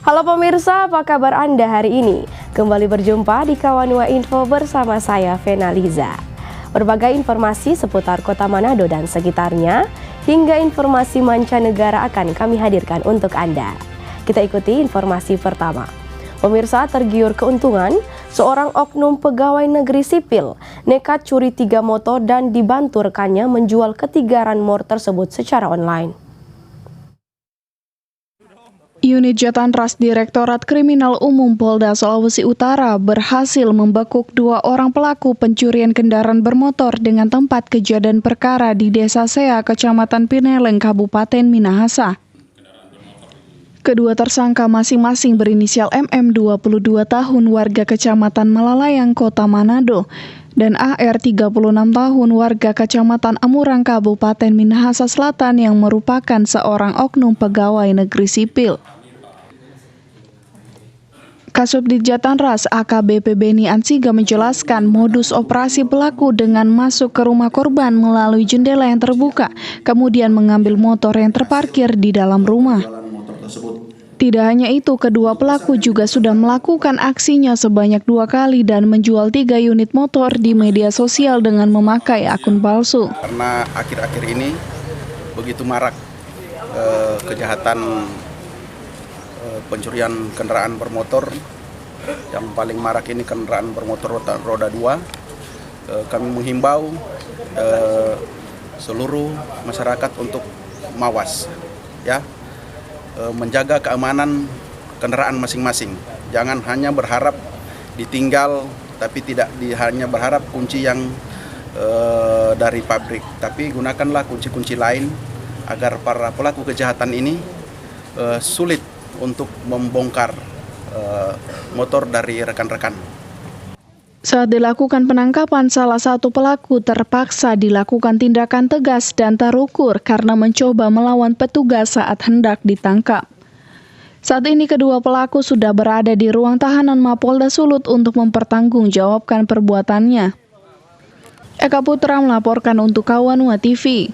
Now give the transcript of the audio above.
Halo pemirsa, apa kabar Anda hari ini? Kembali berjumpa di Kawanua Info bersama saya, Vena Liza. Berbagai informasi seputar kota Manado dan sekitarnya, hingga informasi mancanegara akan kami hadirkan untuk Anda. Kita ikuti informasi pertama. Pemirsa, tergiur keuntungan, seorang oknum pegawai negeri sipil nekat curi 3 motor dan dibantu rekannya menjual ketiga ranmor tersebut secara online. Unit Jatanras Direktorat Kriminal Umum Polda Sulawesi Utara berhasil membekuk 2 orang pelaku pencurian kendaraan bermotor dengan tempat kejadian perkara di Desa Sea, Kecamatan Pineleng, Kabupaten Minahasa. Kedua tersangka masing-masing berinisial MM 22 tahun warga Kecamatan Malalayang, Kota Manado, dan AR 36 tahun warga Kecamatan Amurang, Kabupaten Minahasa Selatan yang merupakan seorang oknum pegawai negeri sipil. Kasubdit Jatanras AKBP Beni Ansiga menjelaskan modus operasi pelaku dengan masuk ke rumah korban melalui jendela yang terbuka, kemudian mengambil motor yang terparkir di dalam rumah. Tidak hanya itu, kedua pelaku juga sudah melakukan aksinya sebanyak 2 kali dan menjual 3 unit motor di media sosial dengan memakai akun palsu. Karena akhir-akhir ini begitu marak kejahatan pencurian kendaraan bermotor, yang paling marak ini kendaraan bermotor roda 2. Kami menghimbau seluruh masyarakat untuk mawas, ya, menjaga keamanan kendaraan masing-masing. Jangan hanya berharap ditinggal, tapi tidak hanya berharap kunci yang dari pabrik, tapi gunakanlah kunci-kunci lain agar para pelaku kejahatan ini sulit untuk membongkar motor dari rekan-rekan. Saat dilakukan penangkapan, salah satu pelaku terpaksa dilakukan tindakan tegas dan terukur karena mencoba melawan petugas saat hendak ditangkap. Saat ini kedua pelaku sudah berada di ruang tahanan Mapolda Sulut untuk mempertanggungjawabkan perbuatannya. Eka Putra melaporkan untuk Kawanua TV.